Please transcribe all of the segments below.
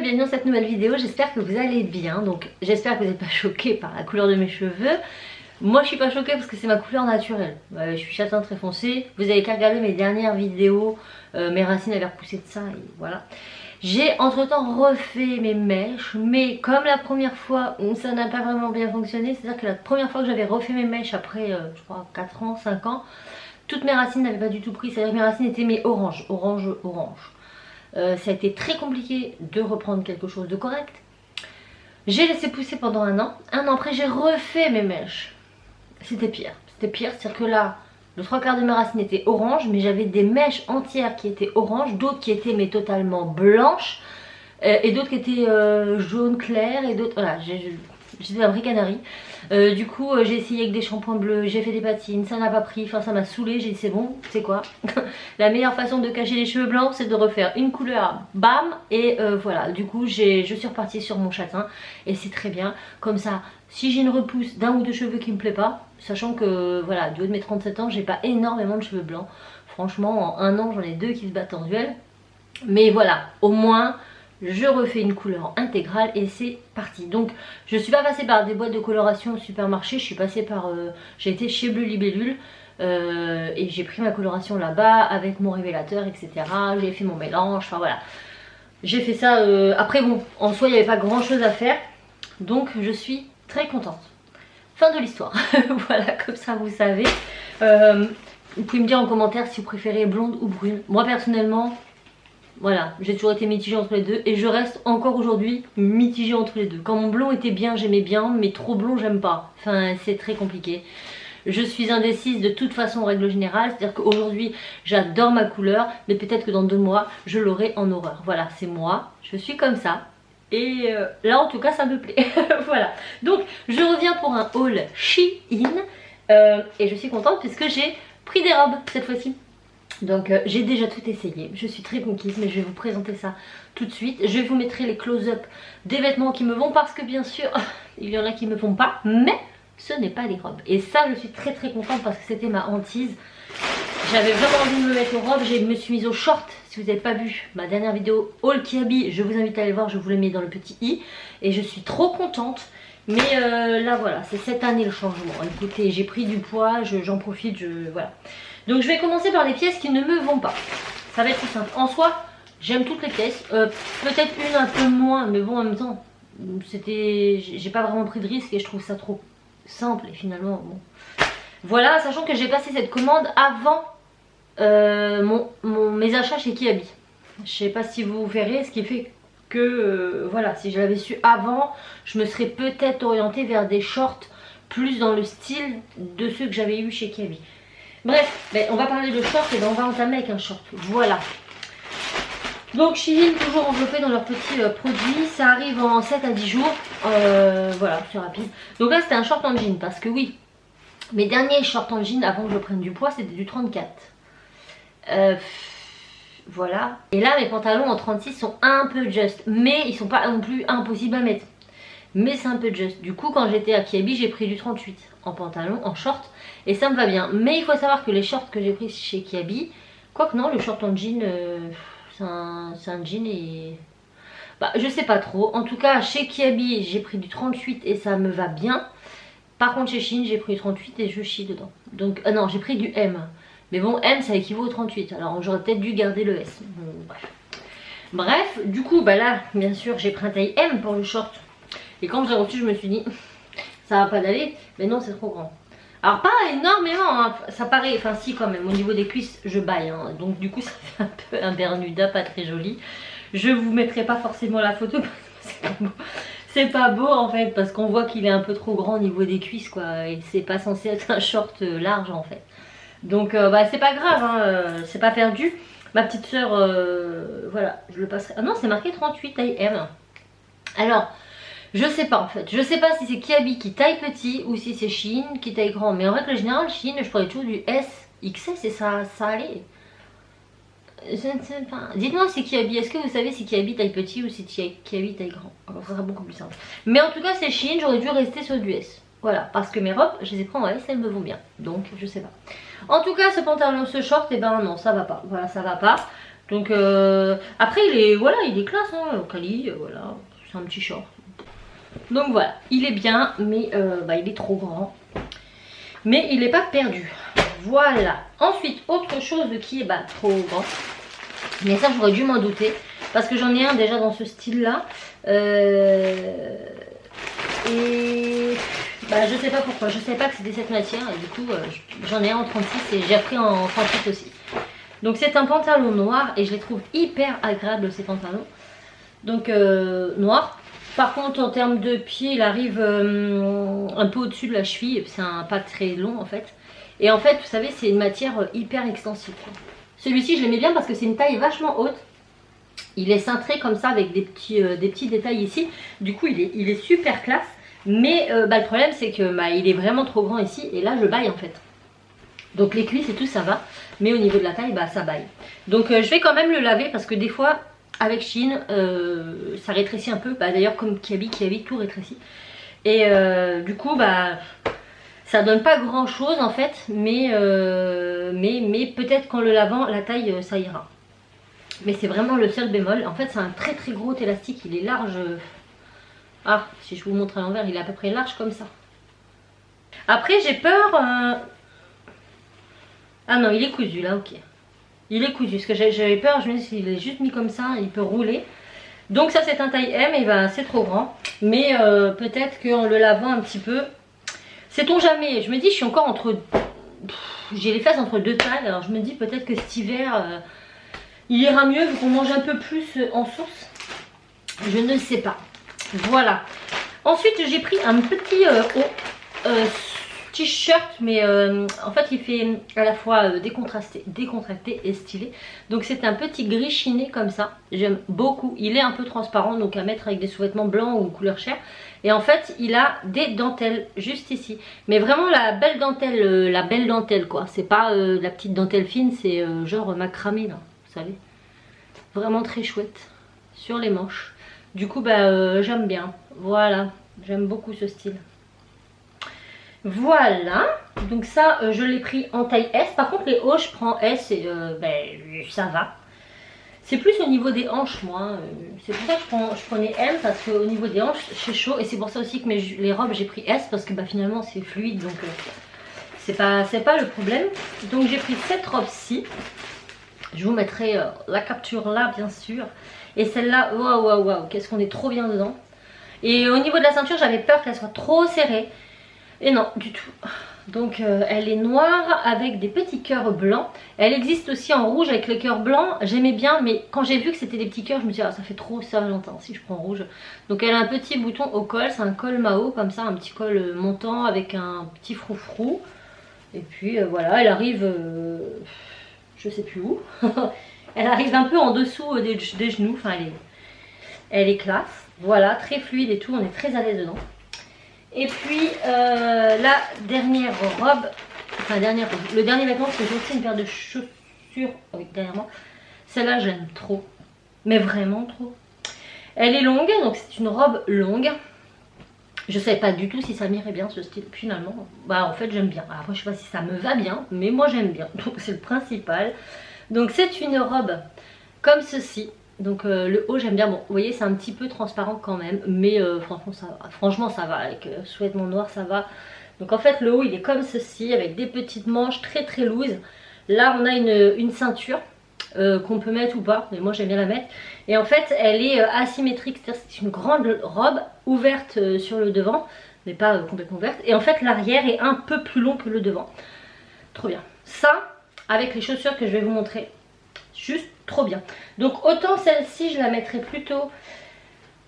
bienvenue dans cette nouvelle vidéo, j'espère que vous allez bien. Donc j'espère que vous n'êtes pas choqués par la couleur de mes cheveux. Moi je suis pas choquée parce que c'est ma couleur naturelle. Je suis châtain très foncé. Vous avez qu'à regarder mes dernières vidéos, mes racines avaient repoussé de ça et voilà. J'ai entre temps refait mes mèches, mais comme la première fois ça n'a pas vraiment bien fonctionné, c'est à dire que la première fois que j'avais refait mes mèches après je crois 4 ans, 5 ans, toutes mes racines n'avaient pas du tout pris, c'est à dire que mes racines étaient mes orange. Ça a été très compliqué de reprendre quelque chose de correct. J'ai laissé pousser pendant un an après j'ai refait mes mèches. C'était pire, c'est-à-dire que là le 3/4 de mes racines étaient orange, mais j'avais des mèches entières qui étaient oranges, d'autres qui étaient mais totalement blanches, et d'autres qui étaient jaune clair, et d'autres, voilà, j'étais un vrai canari. Du coup j'ai essayé avec des shampoings bleus, j'ai fait des patines, ça n'a pas pris, enfin ça m'a saoulée, j'ai dit c'est bon, c'est quoi. La meilleure façon de cacher les cheveux blancs c'est de refaire une couleur, bam, et voilà, du coup je suis repartie sur mon châtain, et c'est très bien, comme ça, si j'ai une repousse d'un ou deux cheveux qui me plaît pas, sachant que voilà, du haut de mes 37 ans, j'ai pas énormément de cheveux blancs, franchement en un an j'en ai deux qui se battent en duel, mais voilà, au moins je refais une couleur intégrale et c'est parti. Donc je suis pas passée par des boîtes de coloration au supermarché, je suis passée par j'ai été chez Bleu Libellule et j'ai pris ma coloration là-bas avec mon révélateur, etc. J'ai fait mon mélange, enfin voilà, j'ai fait ça. Après bon, en soi il n'y avait pas grand chose à faire, donc je suis très contente. Fin de l'histoire. Voilà, comme ça vous savez. Vous pouvez me dire en commentaire si vous préférez blonde ou brune. Moi personnellement, voilà, j'ai toujours été mitigée entre les deux et je reste encore aujourd'hui mitigée entre les deux. Quand mon blond était bien, j'aimais bien, mais trop blond, j'aime pas. Enfin, c'est très compliqué. Je suis indécise de toute façon en règle générale, c'est-à-dire qu'aujourd'hui j'adore ma couleur, mais peut-être que dans 2 mois je l'aurai en horreur. Voilà, c'est moi, je suis comme ça. Et là en tout cas ça me plaît. Voilà, donc je reviens pour un haul Shein et je suis contente puisque j'ai pris des robes cette fois-ci. Donc j'ai déjà tout essayé, je suis très conquise, mais je vais vous présenter ça tout de suite. Je vous mettrai les close-up des vêtements qui me vont parce que bien sûr il y en a qui me vont pas, mais ce n'est pas les robes. Et ça je suis très contente parce que c'était ma hantise. J'avais vraiment envie de me mettre aux robes, je me suis mise aux shorts. Si vous n'avez pas vu ma dernière vidéo haul Kiabi, je vous invite à aller voir, je vous le mets dans le petit i. Et je suis trop contente. Mais là voilà, c'est cette année le changement. Écoutez, j'ai pris du poids, j'en profite, voilà. Donc je vais commencer par les pièces qui ne me vont pas. Ça va être tout simple. En soi, j'aime toutes les pièces. Peut-être une un peu moins, mais bon en même temps, j'ai pas vraiment pris de risque et je trouve ça trop simple. Et finalement, bon. Voilà, sachant que j'ai passé cette commande avant mes achats chez Kiabi. Je sais pas si vous verrez, ce qui fait que voilà, si je l'avais su avant, je me serais peut-être orientée vers des shorts plus dans le style de ceux que j'avais eu chez Kiabi. Bref, on va parler de shorts et on va entamer avec un short. Voilà. Donc Shein, toujours enveloppé dans leurs petits produits. Ça arrive en 7 à 10 jours. Voilà, c'est rapide. Donc là c'était un short en jean parce que oui, mes derniers shorts en jean avant que je prenne du poids c'était du 34. Voilà. Et là mes pantalons en 36 sont un peu just. Mais ils sont pas non plus impossibles à mettre. Mais c'est un peu just. Du coup quand j'étais à Kiabi j'ai pris du 38 en pantalon, en short. Et ça me va bien. Mais il faut savoir que les shorts que j'ai pris chez Kiabi, quoique non, le short en jean, c'est un jean et... Bah je sais pas trop. En tout cas chez Kiabi j'ai pris du 38 et ça me va bien. Par contre chez Shein j'ai pris du 38 et je chie dedans. Donc non, j'ai pris du M. Mais bon, M ça équivaut au 38. Alors j'aurais peut-être dû garder le S. Bref. Bref, du coup bah là bien sûr j'ai pris un taille M pour le short. Et quand j'ai reçu je me suis dit ça va pas d'aller. Mais non, c'est trop grand. Alors pas énormément, hein. Ça paraît, enfin si quand même, au niveau des cuisses je baille, hein. Donc du coup ça fait un peu un Bermuda, pas très joli. Je vous mettrai pas forcément la photo parce que c'est pas beau en fait, parce qu'on voit qu'il est un peu trop grand au niveau des cuisses quoi. Et c'est pas censé être un short large en fait. Donc bah c'est pas grave, hein. C'est pas perdu. Ma petite soeur, voilà, je le passerai. Ah non, c'est marqué 38 taille M. Alors... je sais pas en fait, je sais pas si c'est Kiabi qui taille petit ou si c'est Shein qui taille grand. Mais en règle générale, Shein je prenais toujours du S, XS et ça allait. Dites-moi si Kiabi, est-ce que vous savez si Kiabi taille petit ou si Kiabi taille grand? Alors ça sera beaucoup plus simple. Mais en tout cas c'est Shein, j'aurais dû rester sur du S. Voilà, parce que mes robes, je les ai prises en S, elles me vont bien. Donc je sais pas. En tout cas ce pantalon, ce short, et ben non, ça va pas. Voilà, ça va pas. Donc après voilà, il est classe, hein, Cali, voilà, c'est un petit short. Donc voilà, il est bien, mais il est trop grand. Mais il n'est pas perdu. Voilà. Ensuite, autre chose qui est trop grand. Mais ça, j'aurais dû m'en douter. Parce que j'en ai un déjà dans ce style-là. Et je sais pas pourquoi. Je savais pas que c'était cette matière. Et du coup, j'en ai un en 36 et j'ai appris en 38 aussi. Donc c'est un pantalon noir et je les trouve hyper agréables ces pantalons. Donc noir. Par contre en termes de pied il arrive un peu au-dessus de la cheville. C'est pas très long en fait. Et en fait vous savez c'est une matière hyper extensive. Celui-ci je l'aimais bien parce que c'est une taille vachement haute. Il est cintré comme ça avec des petits détails ici. Du coup il est super classe. Mais le problème c'est que il est vraiment trop grand ici. Et là je baille en fait. Donc les cuisses et tout ça va. Mais au niveau de la taille ça baille. Donc je vais quand même le laver parce que des fois avec Shein ça rétrécit un peu. D'ailleurs comme Kiabi tout rétrécit. Et du coup ça donne pas grand chose en fait. Mais peut-être qu'en le lavant la taille ça ira. Mais c'est vraiment le seul bémol. En fait c'est un très très gros élastique. Il est large. Ah si je vous montre à l'envers il est à peu près large comme ça. Après j'ai peur... Ah non il est cousu là, ok. Il est cousu parce que j'avais peur, je me dis qu'il est juste mis comme ça, il peut rouler. Donc ça c'est un taille M et c'est trop grand. Mais peut-être qu'en le lavant un petit peu, sait-on jamais. Je me dis je suis encore entre... J'ai les fesses entre deux tailles, alors je me dis peut-être que cet hiver il ira mieux vu qu'on mange un peu plus en source. Je ne sais pas. Voilà. Ensuite j'ai pris un petit haut t-shirt mais en fait il fait à la fois décontracté et stylé. Donc c'est un petit gris chiné comme ça. J'aime beaucoup. Il est un peu transparent donc à mettre avec des sous-vêtements blancs ou couleur chair. Et en fait il a des dentelles juste ici. Mais vraiment la belle dentelle quoi. C'est pas la petite dentelle fine, c'est genre macramé là, vous savez. Vraiment très chouette sur les manches. Du coup j'aime bien. Voilà, j'aime beaucoup ce style. Voilà, donc ça je l'ai pris en taille S. Par contre les hauts je prends S et ça va. C'est plus au niveau des hanches moi. C'est pour ça que je prenais M parce qu'au niveau des hanches c'est chaud. Et c'est pour ça aussi que les robes j'ai pris S parce que finalement c'est fluide. Donc c'est pas le problème. Donc j'ai pris cette robe-ci. Je vous mettrai la capture là bien sûr. Et celle-là, waouh, qu'est-ce qu'on est trop bien dedans. Et au niveau de la ceinture j'avais peur qu'elle soit trop serrée. Et non, du tout. Donc elle est noire avec des petits cœurs blancs. Elle existe aussi en rouge avec le cœur blanc. J'aimais bien, mais quand j'ai vu que c'était des petits cœurs, je me suis dit, ça fait trop ça longtemps si je prends rouge. Donc elle a un petit bouton au col. C'est un col Mao comme ça, un petit col montant avec un petit froufrou. Et puis voilà, elle arrive, je sais plus où. Elle arrive un peu en dessous des genoux. Enfin, elle est classe. Voilà, très fluide et tout. On est très à l'aise dedans. Et puis la dernière robe, le dernier vêtement, c'est aussi une paire de chaussures avec derrière moi. Celle-là j'aime trop, mais vraiment trop. Elle est longue, donc c'est une robe longue. Je savais pas du tout si ça m'irait bien ce style. Finalement, en fait j'aime bien. Après je sais pas si ça me va bien, mais moi j'aime bien. Donc c'est le principal. Donc c'est une robe comme ceci. Donc le haut j'aime bien, bon vous voyez c'est un petit peu transparent quand même, mais franchement ça va, avec sous-vêtement noir ça va. Donc en fait le haut il est comme ceci avec des petites manches très très loose. Là on a une ceinture qu'on peut mettre ou pas, mais moi j'aime bien la mettre. Et en fait elle est asymétrique, c'est-à-dire c'est une grande robe ouverte sur le devant, mais pas complètement ouverte. Et en fait l'arrière est un peu plus long que le devant. Trop bien. Ça avec les chaussures que je vais vous montrer, juste trop bien. Donc autant celle-ci je la mettrai plutôt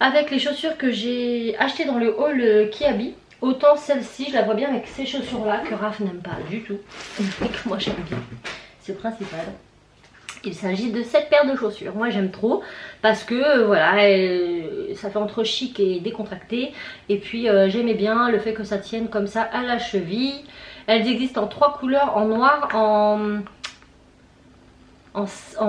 avec les chaussures que j'ai achetées dans le haul Kiabi. Autant celle-ci je la vois bien avec ces chaussures là que Raph n'aime pas du tout. Et que moi j'aime bien. C'est le principal. Il s'agit de cette paire de chaussures. Moi j'aime trop parce que voilà, ça fait entre chic et décontracté. Et puis j'aimais bien le fait que ça tienne comme ça à la cheville. Elles existent en 3 couleurs, en noir, en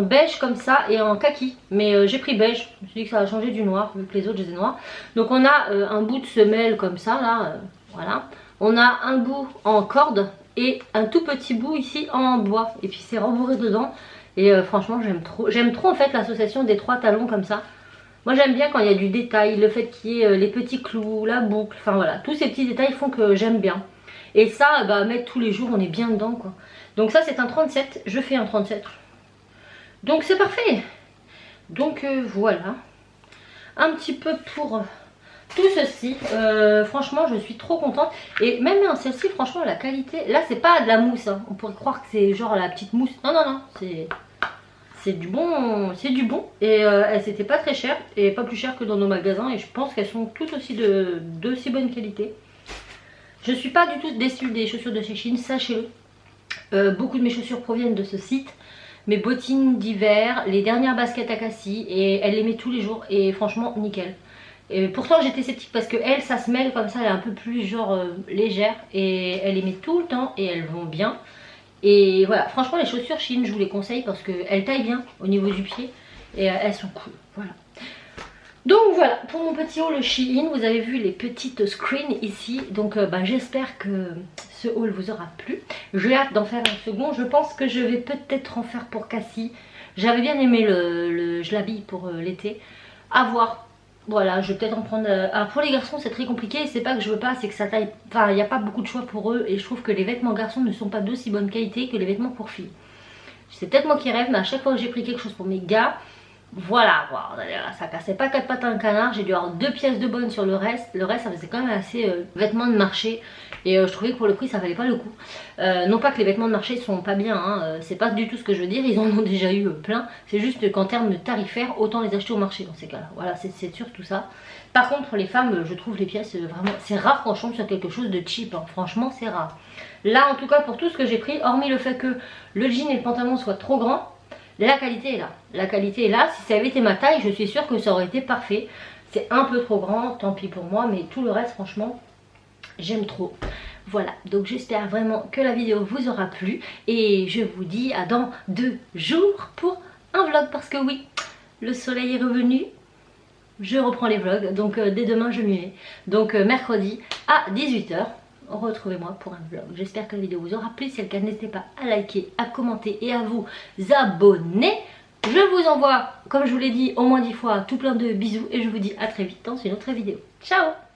beige comme ça et en kaki. Mais j'ai pris beige, je me suis dit que ça va changer du noir vu que les autres je les ai noirs. Donc on a un bout de semelle comme ça là, voilà. On a un bout en corde et un tout petit bout ici en bois. Et puis c'est rembourré dedans. Et franchement j'aime trop en fait l'association des 3 talons comme ça. Moi j'aime bien quand il y a du détail, le fait qu'il y ait les petits clous, la boucle, enfin voilà, tous ces petits détails font que j'aime bien. Et ça, bah mettre tous les jours, on est bien dedans quoi. Donc ça c'est un 37, je fais un 37. Donc c'est parfait. Donc voilà. Un petit peu pour tout ceci. Franchement je suis trop contente. Et même celle-ci, franchement la qualité, là c'est pas de la mousse, hein. On pourrait croire que c'est genre la petite mousse. Non non non, c'est du bon, c'est du bon. Et elles étaient pas très chères et pas plus chères que dans nos magasins. Et je pense qu'elles sont toutes aussi de si bonne qualité. Je suis pas du tout déçue des chaussures de chez Shein, sachez-le. Beaucoup de mes chaussures proviennent de ce site. Mes bottines d'hiver, les dernières baskets à Cassie, et elle les met tous les jours et franchement nickel. Et pourtant j'étais sceptique parce que elle, ça se mêle comme ça, elle est un peu plus genre légère et elle les met tout le temps et elles vont bien. Et voilà, franchement les chaussures Shein je vous les conseille parce qu'elles taillent bien au niveau du pied et elles sont cool, voilà. Donc voilà, pour mon petit haul Shein, vous avez vu les petites screens ici. Donc j'espère que ce haul vous aura plu. J'ai hâte d'en faire un second. Je pense que je vais peut-être en faire pour Cassie. J'avais bien aimé je l'habille pour l'été. À voir. Voilà, je vais peut-être en prendre... Alors pour les garçons c'est très compliqué. C'est pas que je veux pas, c'est que ça taille... Enfin, il n'y a pas beaucoup de choix pour eux. Et je trouve que les vêtements garçons ne sont pas d'aussi bonne qualité que les vêtements pour filles. C'est peut-être moi qui rêve, mais à chaque fois que j'ai pris quelque chose pour mes gars... Voilà, ça cassait pas 4 pattes à un canard. J'ai dû avoir 2 pièces de bonne sur le reste. Le reste ça faisait quand même assez vêtements de marché. Et je trouvais que pour le prix ça valait pas le coup. Non pas que les vêtements de marché sont pas bien, hein. C'est pas du tout ce que je veux dire. Ils en ont déjà eu plein. C'est juste qu'en termes de tarifaires, autant les acheter au marché dans ces cas-là. Voilà, c'est sûr tout ça. Par contre les femmes, je trouve les pièces vraiment... C'est rare qu'on tombe sur quelque chose de cheap, hein. Franchement c'est rare. Là en tout cas pour tout ce que j'ai pris, hormis le fait que le jean et le pantalon soient trop grands, la qualité est là. La qualité est là. Si ça avait été ma taille, je suis sûre que ça aurait été parfait. C'est un peu trop grand, tant pis pour moi. Mais tout le reste, franchement, j'aime trop. Voilà, donc j'espère vraiment que la vidéo vous aura plu. Et je vous dis à dans 2 jours pour un vlog. Parce que oui, le soleil est revenu. Je reprends les vlogs. Donc dès demain, je m'y mets. Donc mercredi à 18 h. Retrouvez-moi pour un vlog. J'espère que la vidéo vous aura plu. Si c'est le cas, n'hésitez pas à liker, à commenter et à vous abonner. Je vous envoie, comme je vous l'ai dit au moins 10 fois, tout plein de bisous. Et je vous dis à très vite dans une autre vidéo. Ciao!